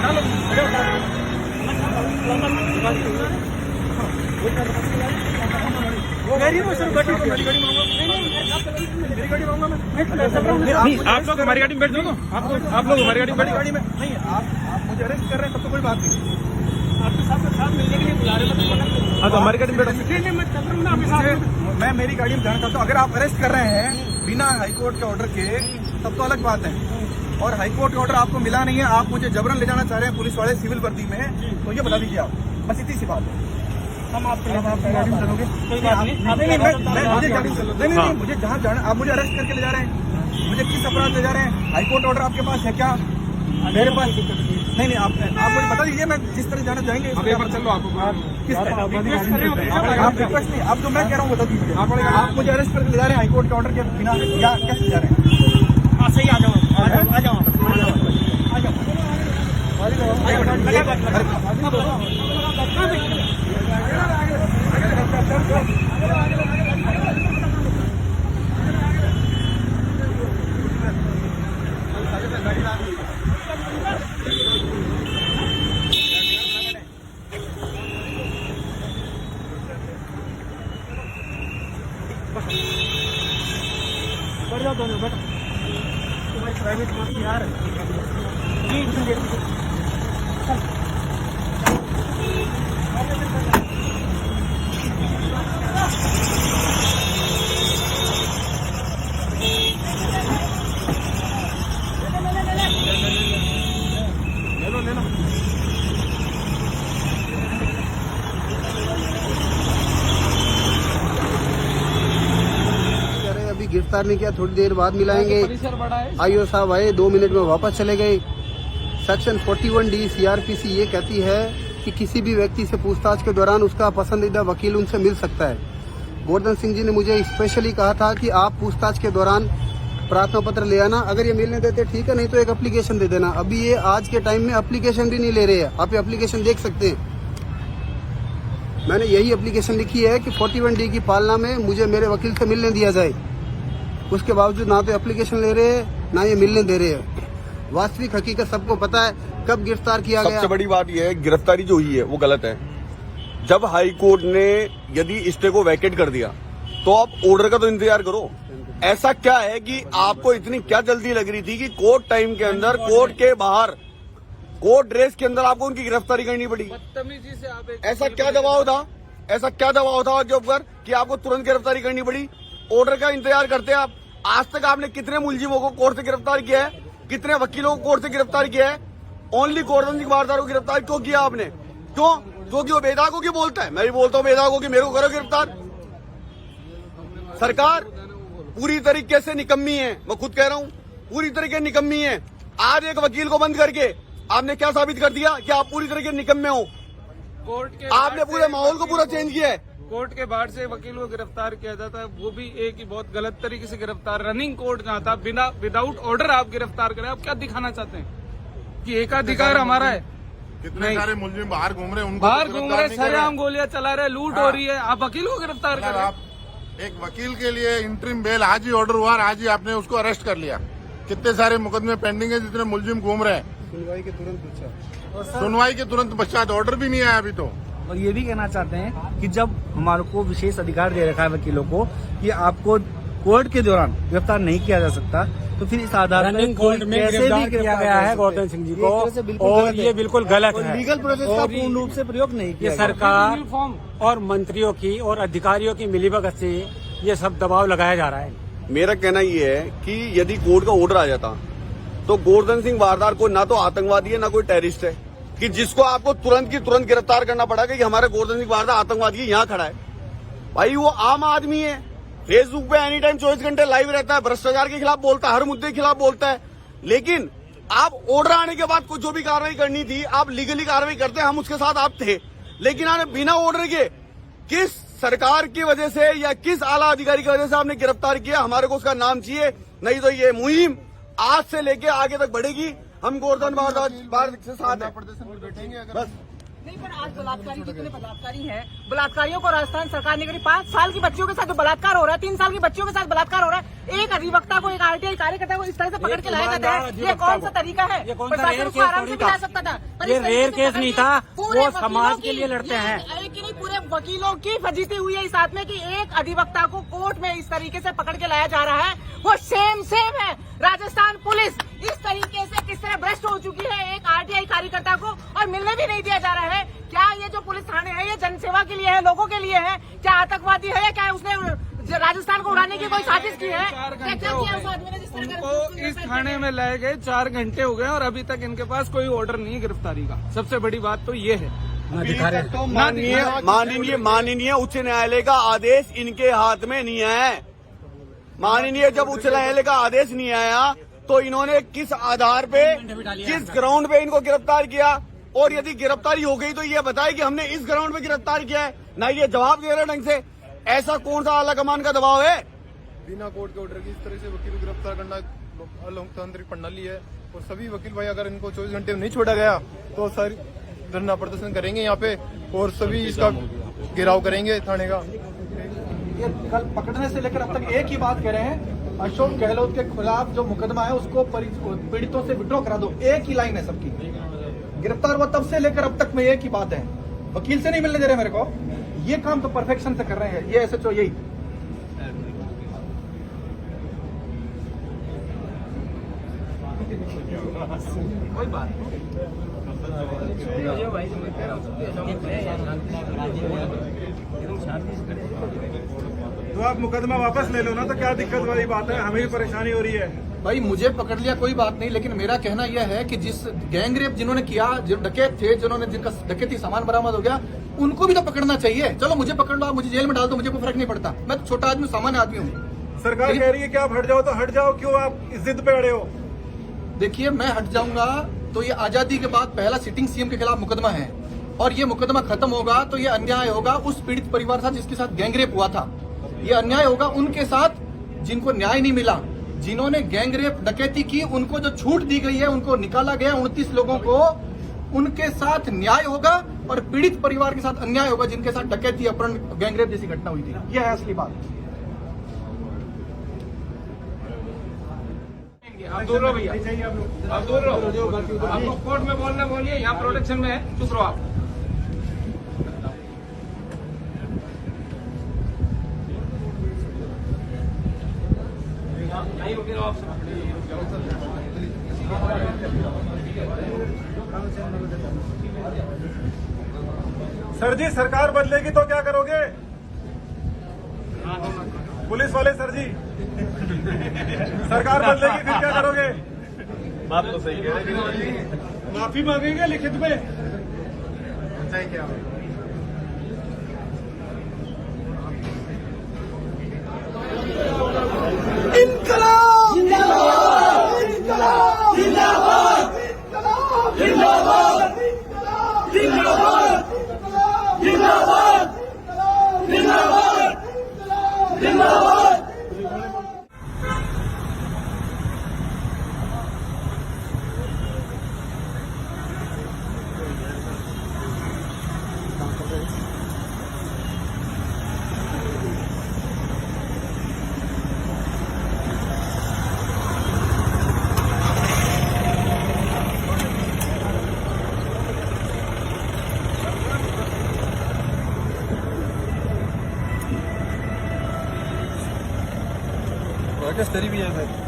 आप लोग हमारी गाड़ी में बैठ दो ना, आप लोग हमारी गाड़ी में बैठ। गाड़ी में नहीं, आप मुझे अरेस्ट कर रहे हैं तब तो कोई बात नहीं, आपके साथ मिलने के लिए बुला रहे हैं। हाँ तो हमारी गाड़ी में बैठो। मैं चल रहा हूँ ना आपके साथ, मैं मेरी गाड़ी में जाना चाहता हूँ। अगर आप अरेस्ट कर रहे हैं बिना हाईकोर्ट के ऑर्डर के तब तो अलग बात है, और हाईकोर्ट का ऑर्डर आपको मिला नहीं है, आप मुझे जबरन ले जाना चाह रहे हैं पुलिस वाले सिविल वर्दी में, तो ये बता दीजिए आप, बस इतनी सी बात है। हम आपकी गाड़ी में चलोगे? नहीं, मुझे जहाँ जाना, आप मुझे अरेस्ट करके ले जा रहे हैं, मुझे किस अपराध ले जा रहे हैं? हाईकोर्ट ऑर्डर आपके पास है क्या? मेरे पास नहीं, आप मुझे बता दीजिए, मैं जिस तरह जाना चाहेंगे चलो। आपको किस तरह आप रिक्वेस्ट नहीं, आप जो मैं कह रहा हूँ बता दीजिए। आप मुझे अरेस्ट करके ले जा रहे हैं हाईकोर्ट के ऑर्डर के बिना, या कैसे जा रहे हैं? सही आ जाओ। बैठ जाओ दोनों, बैठो। तुम्हारी प्राइवेट बस यार जी। ले लो। अभी गिरफ्तार नहीं किया, थोड़ी देर बाद मिलाएंगे। आईओ साहब आए, 2 मिनट में वापस चले गए। सेक्शन 41D CRPC ये कहती है कि किसी भी व्यक्ति से पूछताछ के दौरान उसका पसंदीदा वकील उनसे मिल सकता है। गोवर्धन सिंह जी ने मुझे स्पेशली कहा था कि आप पूछताछ के दौरान प्रार्थना पत्र ले आना, अगर ये मिलने देते ठीक है, नहीं तो एक एप्लीकेशन दे देना। अभी ये आज के टाइम में एप्लीकेशन भी नहीं ले रहे हैं, आप ये एप्लीकेशन देख सकते हैं। मैंने यही एप्लीकेशन लिखी है कि 41D की पालना में मुझे मेरे वकील से मिलने दिया जाए, उसके बावजूद ना तो एप्लीकेशन ले रहे हैं ना ये मिलने दे रहे हैं। वास्तविक हकीकत सबको पता है, कब गिरफ्तार किया गया। सबसे बड़ी बात यह है, गिरफ्तारी जो हुई है वो गलत है। जब हाई कोर्ट ने यदि स्टे को वैकेट कर दिया तो आप ऑर्डर का तो इंतजार करो। ऐसा क्या है कि आपको इतनी क्या जल्दी लग रही थी कि कोर्ट टाइम के अंदर, कोर्ट के बाहर, कोर्ट ड्रेस के अंदर आपको उनकी गिरफ्तारी करनी पड़ी? बदतमीजी से आप ऐसा क्या दबाव था, ऐसा क्या दबाव था आपके ऊपर कि आपको तुरंत गिरफ्तारी करनी पड़ी? ऑर्डर का इंतजार करते आप। आज तक आपने कितने मुलजिमों को कोर्ट से गिरफ्तार किया है, कितने वकीलों को कोर्ट से गिरफ्तार किया है? ओनली गोवर्धन सिंह वारदार को गिरफ्तार क्यों किया आपने? क्यों? क्योंकि वो बेदागों की बोलता है। मैं भी बोलता हूँ बेदागों की, मेरे को करो गिरफ्तार। सरकार पूरी तरीके से निकम्मी है, मैं खुद कह रहा हूँ, पूरी तरीके से निकम्मी है। आज एक वकील को बंद करके आपने क्या साबित कर दिया कि आप पूरी तरीके से निकम्मे हो? कोर्ट के आपने पूरे माहौल को पूरा चेंज किया है। कोर्ट के बाहर से वकील को गिरफ्तार किया जाता है, वो भी एक ही बहुत गलत तरीके से गिरफ्तार। रनिंग कोर्ट जहाँ था, बिना विदाउट ऑर्डर आप गिरफ्तार करें। आप क्या दिखाना चाहते हैं कि एकाधिकार हमारा है? कितने सारे मुलजिम बाहर घूम रहे हैं, उनको बाहर घूम रहे, सरेआम गोलियां चला रहे, लूट हो रही है, आप वकील को गिरफ्तार करें? आप एक वकील के लिए इंटरिम बेल आज ही ऑर्डर हुआ, आज ही आपने उसको अरेस्ट कर लिया। कितने सारे मुकदमे पेंडिंग है, जितने मुलजिम घूम रहे हैं। सुनवाई के तुरंत पश्चात ऑर्डर भी नहीं आया अभी तो। और ये भी कहना चाहते हैं कि जब हमारे को विशेष अधिकार दे रखा है वकीलों को कि आपको कोर्ट के दौरान गिरफ्तार नहीं किया जा सकता, तो फिर इस आधार पर कोर्ट में गिरफ्तार किया गया है गोवर्धन सिंह जी को, और ये बिल्कुल गलत है। लीगल प्रोसेस का पूर्ण रूप से प्रयोग नहीं किया। ये सरकार और मंत्रियों की और अधिकारियों की मिलीभगत से ये सब दबाव लगाया जा रहा है। मेरा कहना ये है कि यदि कोर्ट का ऑर्डर आ जाता तो गोवर्धन सिंह वारदार को ना तो आतंकवादी है ना कोई टेररिस्ट है कि जिसको आपको तुरंत की तुरंत गिरफ्तार करना पड़ा कि हमारे गोवर्धन सिंह वारदार आतंकवादी यहाँ खड़ा है। भाई वो आम आदमी है, फेसबुक पे एनी टाइम 24 घंटे लाइव रहता है, भ्रष्टाचार के खिलाफ बोलता है, हर मुद्दे के खिलाफ बोलता है। लेकिन आप ऑर्डर आने के बाद जो भी कार्रवाई करनी थी आप लीगली कार्रवाई करते, हम उसके साथ आप थे। लेकिन आपने बिना ऑर्डर के किस सरकार की वजह से या किस आला अधिकारी की वजह से आपने गिरफ्तार किया? हमारे को उसका नाम चाहिए, नहीं तो ये मुहिम आज से लेके आगे तक बढ़ेगी। हम गोवर्धन वारदार से साथ हैं। बस नहीं, पर आज बलात्कारी जितने बलात्कारी हैं, बलात्कारियों को राजस्थान सरकार ने करी 5 साल की बच्चियों के साथ जो बलात्कार हो रहा है, 3 साल की बच्चियों के साथ बलात्कार हो रहा है, एक अधिवक्ता को, एक आरटीआई कार्यकर्ता को इस तरह से पकड़ के लाया जाता है, ये कौन सा तरीका है? ये कौन सा प्रशासन रेयर उसको आराम से केस मिला सकता था, पर ये इस तरीके रेयर से केस पकड़ नहीं के था, पूरे वो वकीलों समाज की- के लिए लड़ते हैं। एक ही नहीं, पूरे वकीलों की फजीती हुई है इस बात में कि एक अधिवक्ता को कोर्ट में इस तरीके से पकड़ के लाया जा रहा है, वो सेम है। राजस्थान पुलिस इस तरीके से किस तरह भ्रष्ट हो चुकी है एक आरटीआई कार्यकर्ता को, और मिलने भी नहीं दिया जा रहा है। क्या ये जो पुलिस थाने है ये जनसेवा के लिए है, लोगों के लिए है? क्या आतंकवादी है या क्या उसने राजस्थान को उड़ाने की कोई साजिश की है? क्या किया उस आदमी ने जिस तरह का- उनको इस थाने में लाए गए 4 घंटे हो गए और अभी तक इनके पास कोई ऑर्डर नहीं है गिरफ्तारी का। सबसे बड़ी बात तो ये है। तो माननीय उच्च न्यायालय का आदेश इनके हाथ में नहीं है। माननीय जब उच्च न्यायालय का आदेश नहीं आया तो इन्होंने किस आधार पे, किस ग्राउंड पे इनको गिरफ्तार किया? और यदि गिरफ्तारी हो गई तो ये बताए कि हमने इस ग्राउंड पे गिरफ्तार किया है, ना ये जवाब दे रहे ढंग से। ऐसा कौन सा आला कमान का दबाव है? बिना कोर्ट के ऑर्डर की इस तरह से वकील को गिरफ्तार करना लोकतांत्रिक प्रणाली है, और सभी वकील भाई अगर इनको 24 घंटे में नहीं छोड़ा गया तो सारी धरना प्रदर्शन करेंगे यहाँ पे, और सभी इसका घेराव करेंगे थाने का। ये कल पकड़ने से लेकर अब तक एक ही बात कह रहे हैं, अशोक गहलोत के खिलाफ जो मुकदमा है उसको पीड़ितों से विड्रॉ करा दो। एक ही लाइन है सबकी। गिरफ्तार हुआ तब से लेकर अब तक में एक ही बात है, वकील से नहीं मिलने दे रहे मेरे को। ये काम तो परफेक्शन से कर रहे हैं ये एसएचओ, यही। कोई बात तो आप मुकदमा वापस ले लो ना, तो क्या दिक्कत वाली बात है? हमें भी परेशानी हो रही है। भाई मुझे पकड़ लिया कोई बात नहीं, लेकिन मेरा कहना यह है कि जिस गैंगरेप जिन्होंने किया, जो डकैत थे, जिन्होंने जिनका डकैती सामान बरामद हो गया, उनको भी तो पकड़ना चाहिए। चलो मुझे पकड़ लो, आप मुझे जेल में डाल दो, मुझे कोई फर्क नहीं पड़ता। मैं तो छोटा आदमी, सामान्य आदमी हूँ। सरकार कह रही है कि आप हट जाओ, तो हट जाओ। क्यों आप इस जिद पे अड़े हो? देखिए, मैं हट जाऊंगा तो ये आजादी के बाद पहला सिटिंग सीएम के खिलाफ मुकदमा है, और ये मुकदमा खत्म होगा तो ये अन्याय होगा उस पीड़ित परिवार के साथ जिसके साथ गैंगरेप हुआ था। ये अन्याय होगा उनके साथ जिनको न्याय नहीं मिला, जिन्होंने गैंगरेप डकैती की, उनको जो छूट दी गई है, उनको निकाला गया 29 लोगों को, उनके साथ न्याय होगा, और पीड़ित परिवार के साथ अन्याय होगा जिनके साथ डकैती, अपहरण, गैंगरेप जैसी घटना हुई थी। यह है असली बात। आप दूर रहो भैया, आप दूर रहो। आपको कोर्ट में बोलना बोलिए, यहाँ प्रोटेक्शन में है, चुप रहो आप। नहीं रुके रहो आप। सर जी, सरकार बदलेगी तो क्या करोगे? पुलिस वाले सर जी, सरकार बदलेगी फिर क्या करोगे? बात तो सही है। माफी मांगेंगे लिखित में? क्या इनकलाब जिंदाबाद, इनकलाब जिंदाबाद, इनकलाब जिंदाबाद, जिंदाबाद जिंदाबाद, जिंदाबाद जिंदाबाद। राकेश तेरी भी है।